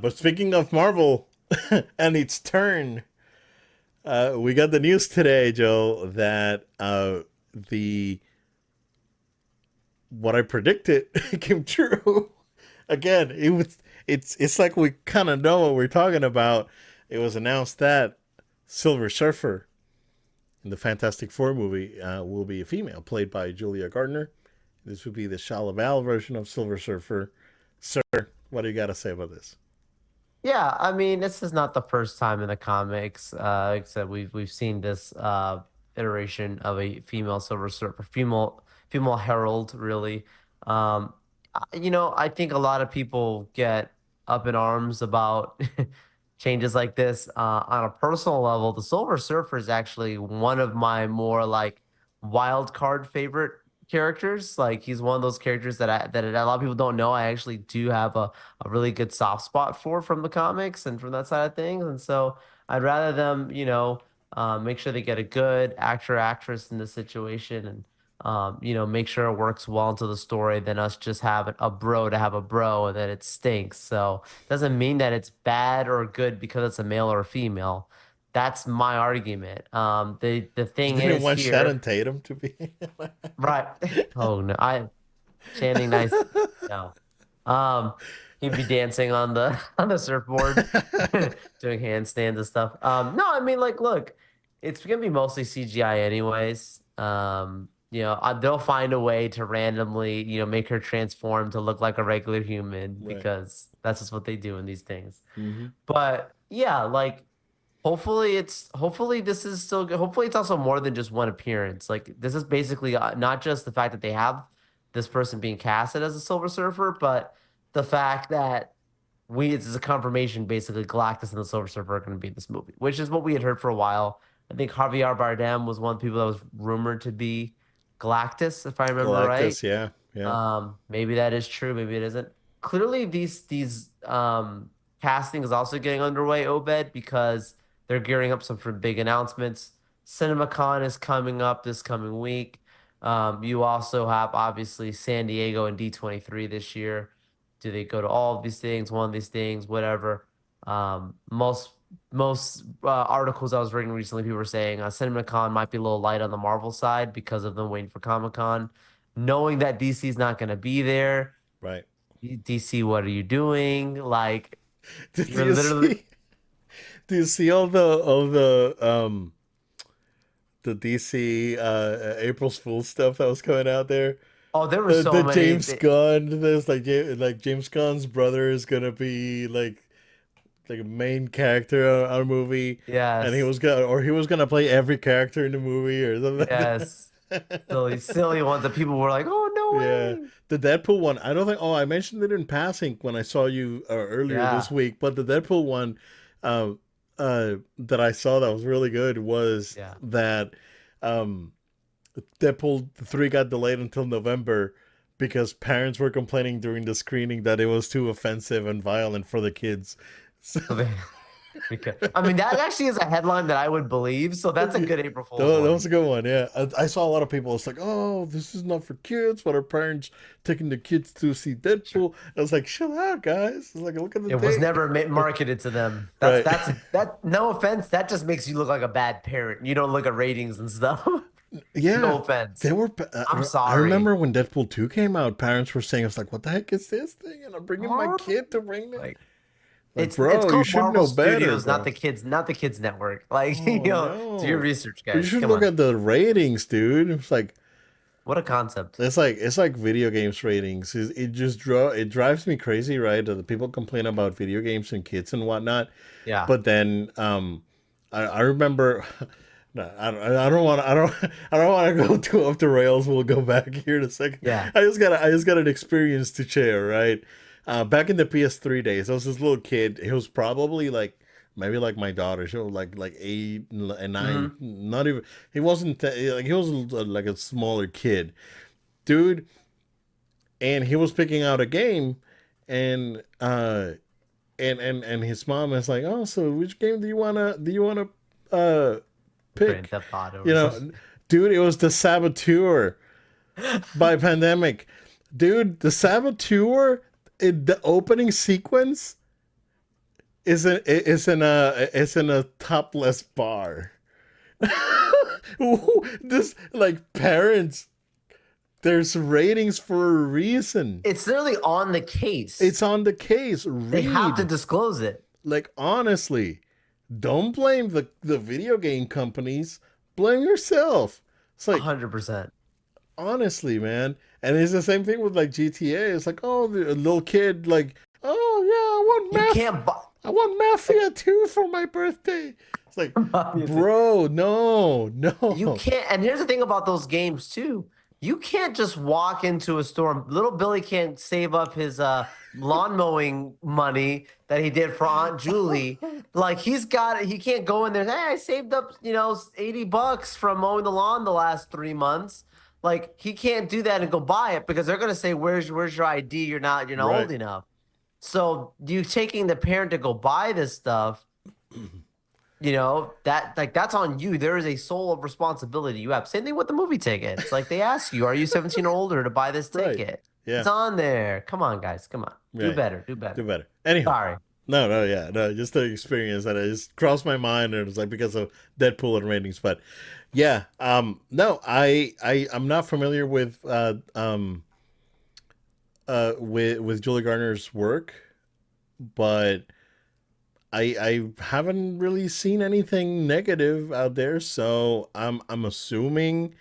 But speaking of Marvel and its turn, we got the news today, Joe, that the what I predicted came true. Again, it's like we kind of know what we're talking about. It was announced that Silver Surfer in the Fantastic Four movie will be a female, played by Julia Gardner. This would be the Shalaval version of Silver Surfer. Sir, what do you got to say about this? Yeah, I mean, this is not the first time in the comics. Like I said, we've seen this iteration of a female Silver Surfer, female Herald, really. I think a lot of people get up in arms about changes like this. On a personal level, the Silver Surfer is actually one of my more like wild card favorite characters. Like he's one of those characters that a lot of people don't know. I actually do have a really good soft spot for from the comics and from that side of things. And so I'd rather them, make sure they get a good actor, actress in this situation and, make sure it works well into the story than us just having a bro to have a bro and then it stinks. So it doesn't mean that it's bad or good because it's a male or a female. That's my argument. The You thing didn't is want Shannon here, Tatum to be. right? Oh no, Channing nice. No. Um, he'd be dancing on the on the surfboard, doing handstands and stuff. No, I mean, like, look, it's gonna be mostly CGI anyways. They'll find a way to randomly, make her transform to look like a regular human Right. because that's just what they do in these things. Hmm. But yeah, like, hopefully this is still good. Hopefully it's also more than just one appearance. Like, this is basically not just the fact that they have this person being casted as a Silver Surfer, but the fact that it's a confirmation basically Galactus and the Silver Surfer are going to be in this movie, which is what we had heard for a while. I think Javier Bardem was one of the people that was rumored to be Galactus, if I remember right. Galactus, yeah, yeah. Maybe that is true, maybe it isn't. Clearly, these casting is also getting underway, Obed, because they're gearing up some for big announcements. CinemaCon is coming up this coming week. You also have obviously San Diego and D23 this year. Do they go to all of these things, one of these things, whatever? Most articles I was reading recently, people were saying CinemaCon might be a little light on the Marvel side because of them waiting for Comic Con, knowing that DC's not going to be there. Right. DC, what are you doing? Like, Did you're you literally. see? Do you see all the DC April's Fool stuff that was coming out there? Oh, there were The so many. James Gunn, there's like James Gunn's brother is gonna be like a main character on a movie, and Yes, he was gonna play every character in the movie or something like yes. that. Silly ones that people were like, oh, Yeah, no way. the Deadpool one. I don't think. Oh, I mentioned it in passing when I saw you earlier this Yeah, week. But the Deadpool one, uh, that I saw that was really good was yeah. that um, Deadpool 3 got delayed until November because parents were complaining during the screening that it was too offensive and violent for the kids. So, So they, because, I mean, that actually is a headline that I would believe. So that's a yeah, good April Fool's that one. was a good one. Yeah, I saw a lot of people. It's like, oh, this is not for kids. But our parents taking the kids to see Sure. Deadpool. I was like, chill out, guys. It's like, look at the It was date. never marketed to them. That's Right. that's that. No offense, that just makes you look like a bad parent. You don't look at ratings and stuff. Yeah. No They offense. were. I'm I sorry. remember when Deadpool 2 came out, parents were saying, "It's like, what the heck is this thing?" And I'm bringing my Marvel? kid to bring it. Like Like, it's bro, you called should Marvel know better, Studios, bro. not the kids network. Like, Oh do your no. research, But you guys. should Come look on. at the ratings, dude. It's like What a concept. it's like video games ratings. It drives me crazy, right? That the people complain about video games and kids and whatnot. Yeah. But then I remember no, I don't want I don't want to go too off the rails. We'll go back here in a second. Yeah. I just got an experience to share, right? Back in the PS3 days, there was this little kid. He was probably like maybe like my daughter. She was like 8 and 9. Hmm. Not even he wasn't like he was like a smaller kid, dude. And he was picking out a game, and and his mom is like, oh, so which game do you wanna Grand pick? Theft Auto You or something. know, dude, it was the Saboteur by Pandemic. Dude, the Saboteur, the opening sequence, is in a topless bar. This like parents, there's ratings for a reason. It's literally on the case. It's on the case. They have to Read. disclose it. Like honestly, don't blame the video game companies. Blame yourself. It's like 100%. honestly, man. And it's the same thing with like GTA. It's like, oh, the little kid, like, oh yeah, You can't buy. I want Mafia 2 for my birthday. It's like, bro, no, You no. can't. And here's the thing about those games too. You can't just walk into a store. Little Billy can't save up his lawn mowing money that he did for Aunt Julie. Like he can't go in there. Hey, I saved up, 80 bucks from mowing the lawn the last 3 months. Like he can't do that and go buy it because they're gonna say, where's your ID? You're not old Right. enough. So you taking the parent to go buy this stuff, that like that's on you. There is a soul of responsibility you have. Same thing with the movie tickets. Like they ask you, are you 17 or older to buy this Right. ticket? Yeah. It's on there. Come on, guys. Come on. Do Right. better. Do Do better. better. Anyhow. Sorry. No, no, yeah, no, just the experience that it just crossed my mind, and it was like because of Deadpool and ratings. But yeah, no, I'm not familiar with Julie Garner's work, but I haven't really seen anything negative out there, so I'm assuming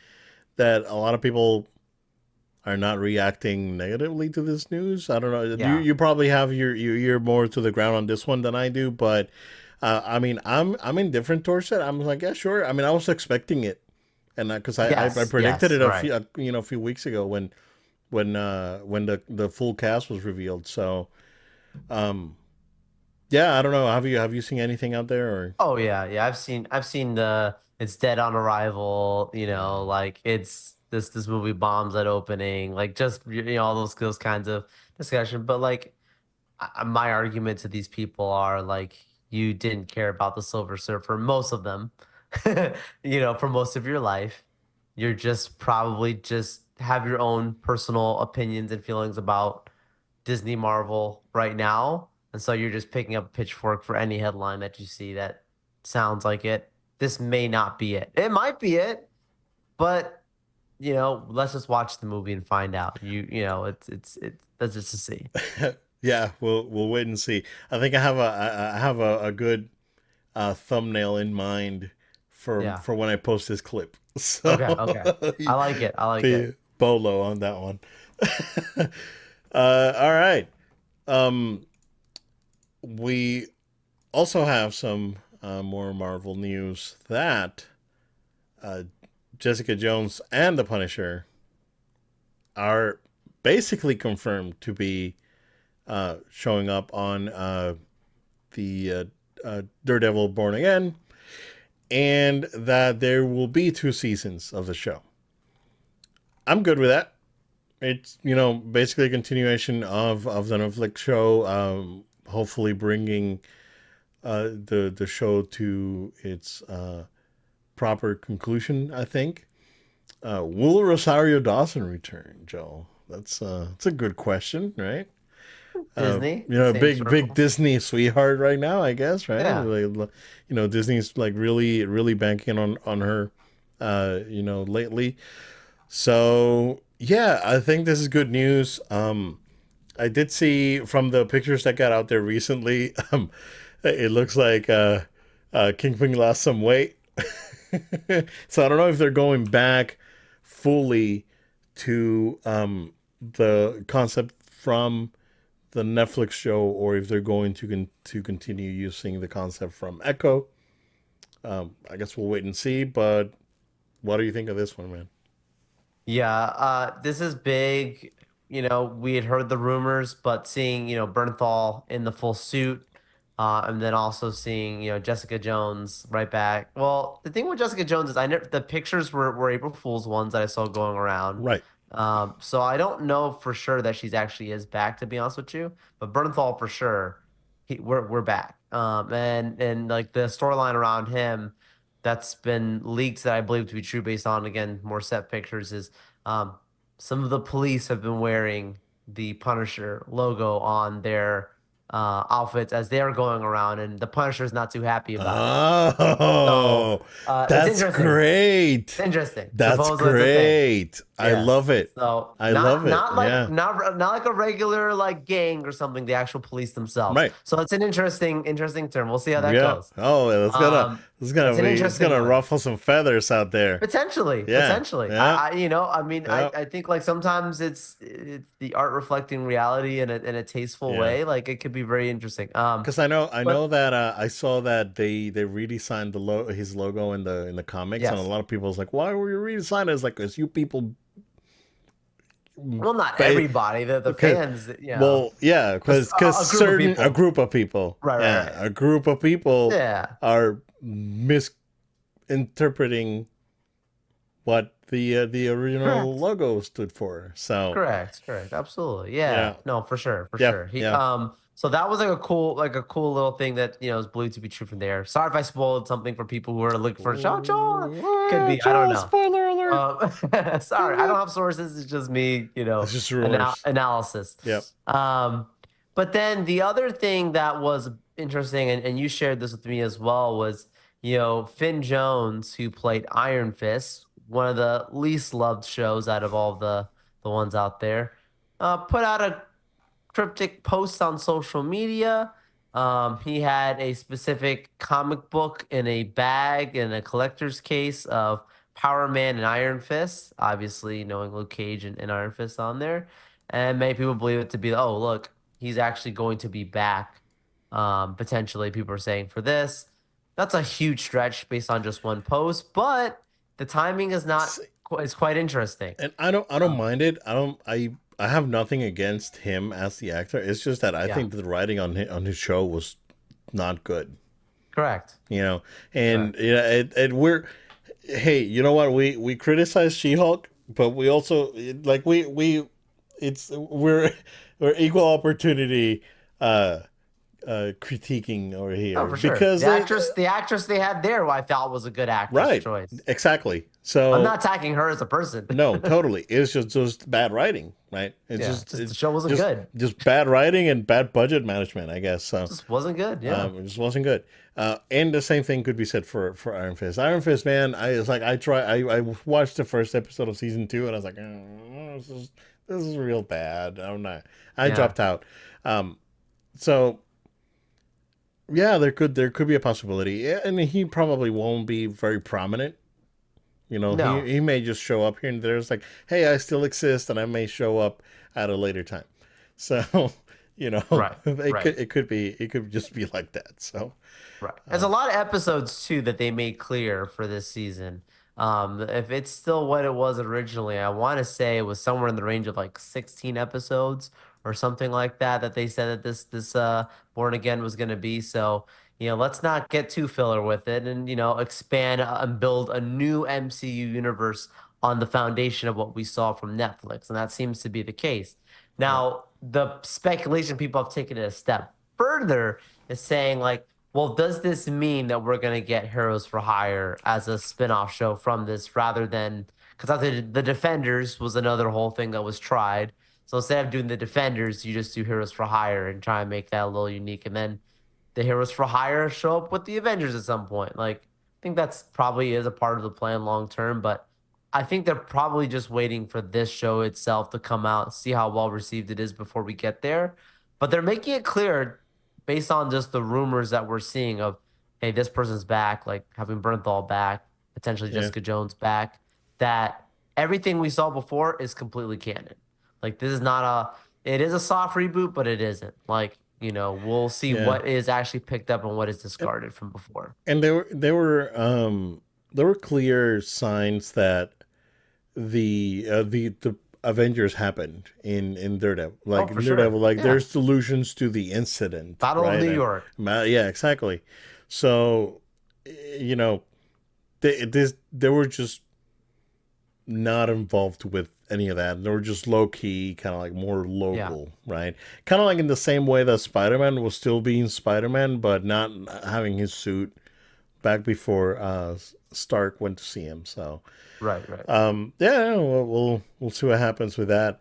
that a lot of people are not reacting negatively to this news. I don't know. Yeah. You probably have your ear more to the ground on this one than I do, but I mean, I'm indifferent towards it. I'm like, yeah, sure. I mean, I was expecting it, and because I Yes. predicted Yes. it Right. a few weeks ago when the full cast was revealed. So um, yeah, I don't know. Have you seen anything out there or Oh yeah. Yeah. I've seen the it's dead on arrival. Like it's this movie bombs at opening. Like just all those kinds of discussion. But like my argument to these people are like you didn't care about the Silver Surfer, most of them, for most of your life. You're just probably just have your own personal opinions and feelings about Disney Marvel right now. And so you're just picking up a pitchfork for any headline that you see that sounds like it. This may not be it. It might be it, but let's just watch the movie and find out. It's that's just to see. yeah, we'll wait and see. I think I have a good thumbnail in mind Yeah. for when I post this clip. So Okay, okay. I like it. I like it. be bolo on that one. All right. Um, we also have some more Marvel news that uh, Jessica Jones and the Punisher are basically confirmed to be showing up on the Daredevil Born Again, and that there will be 2 seasons of the show. I'm good with that. It's basically a continuation of the Netflix show. Hopefully bringing the show to its proper conclusion. I think. Will Rosario Dawson return, Joe? That's a good question, right? Disney, same Big circle. Disney sweetheart right now, I guess, right? Yeah. Like, Disney's like really banking on her, lately. So yeah, I think this is good news. I did see from the pictures that got out there recently, it looks like Kingpin lost some weight. So I don't know if they're going back fully to the concept from the Netflix show, or if they're going to continue using the concept from Echo. I guess we'll wait and see. But what do you think of this one, man? Yeah, this is big. We had heard the rumors, but seeing, Bernthal in the full suit, and then also seeing, Jessica Jones right back. Well, the thing with Jessica Jones is the pictures were April Fool's ones that I saw going around. Right. So I don't know for sure that she's actually is back, to be honest with you. But Bernthal for sure, we're back. And like the storyline around him that's been leaked that I believe to be true based on again more set pictures is um, some of the police have been wearing the Punisher logo on their outfits as they're going around, and the Punisher's not too happy about it. So Oh, it's that's interesting. great. Interesting. That's Supposedly it's a thing. great. I love Yes. it. So I love it. Yeah. not like a regular like gang or something. The actual police themselves. Right. So it's an interesting term. We'll see how that Yeah. goes. Oh, that's It's gonna an be it's interesting gonna one. ruffle some feathers out there. Potentially, Yeah. potentially. Yeah. I mean, Yeah. I think like sometimes it's the art reflecting reality in a tasteful Yeah. way. Like it could be very interesting. Because I But know that I saw that they redesigned his logo in the comics, and a yes. lot of people was like, "Why were you redesigning it?" It's like, "Cause you people, Well, not ba- everybody. The because fans, well, yeah, because a group of certain a people. group of people, Right, right, yeah, right. a group of people Yeah. are misinterpreting what the original Correct. logo stood for." So Correct. Absolutely. Yeah. yeah, No, for yeah, sure. yeah. So that was like a cool little thing that, is believed to be true from there. Sorry if I spoiled something for people who are looking for Shaw Shaw. Could be, I don't know. Spoiler alert! Sorry, I don't have sources. It's just me, It's just rumors. analysis. Yep. Um, but then the other thing that was interesting, and you shared this with me as well, was Finn Jones, who played Iron Fist, one of the least loved shows out of all the ones out there, put out a cryptic post on social media. He had a specific comic book in a bag in a collector's case of Power Man and Iron Fist, obviously knowing Luke Cage and Iron Fist on there. And many people believe it to be, oh, look, he's actually going to be back. Potentially, people are saying for this. That's a huge stretch based on just one post, but the timing is not, it's quite interesting. And I don't mind it. I have nothing against him as the actor. It's just that I Yeah, think that the writing on his show was not good. correct. You know, Correct. and it we're hey, you know what? We criticize She-Hulk, but we also like we it's we're equal opportunity uh critiquing over Oh, here for sure. because The actress they had there, who I thought was a good actress right, choice. exactly. I'm So not attacking her as a person. no, totally. It's just bad writing, right? It's Yeah, just just the show wasn't good. just bad writing and bad budget management, I guess. So Just wasn't good. Yeah. it just wasn't good. And the same thing could be said for Iron Fist. Iron Fist, man, I was like I watched the first episode of season 2 and I was like, this is real bad. I'm not. I Yeah. dropped out. Um, so yeah, there could be a possibility. Yeah, and he probably won't be very prominent. You know, No. he may just show up here and there's like, hey, I still exist, and I may show up at a later time. So, you know, Right. Right. it could just be like that. So, Right. There's a um, lot of episodes too that they made clear for this season. If it's still what it was originally, I want to say it was somewhere in the range of like 16 episodes or something like that that they said that this Born Again was going to be. So, let's not get too filler with it and expand and build a new MCU universe on the foundation of what we saw from Netflix, and that seems to be the case. yeah, Now, the speculation people have taken it a step further is saying like, well, does this mean that we're going to get Heroes for Hire as a spin-off show from this rather than because I think the Defenders was another whole thing that was tried. So instead of doing the Defenders, you just do Heroes for Hire and try and make that a little unique. And then the Heroes for Hire show up with the Avengers at some point. Like, I think that's probably is a part of the plan long term, but I think they're probably just waiting for this show itself to come out, see how well received it is before we get there. But they're making it clear based on just the rumors that we're seeing of, hey, this person's back, like having Bernthal back, potentially yeah, Jessica Jones back, that everything we saw before is completely canon. Like this is not it is a soft reboot, but it isn't. Like, we'll see yeah. what is actually picked up and what is And, discarded from before. and there were clear signs that the Avengers happened in Daredevil. Oh, Like for in Daredevil, sure. like Yeah. there's solutions to the incident, Battle of right? New And York. yeah, exactly. So, you know, they were just not involved with any of that. They were just low key, kind of like more Yeah. local, right? Kind of like in the same way that Spider Man was still being Spider Man, but not having his suit back before Stark went to see him. So, Right. yeah, we'll see what happens with that.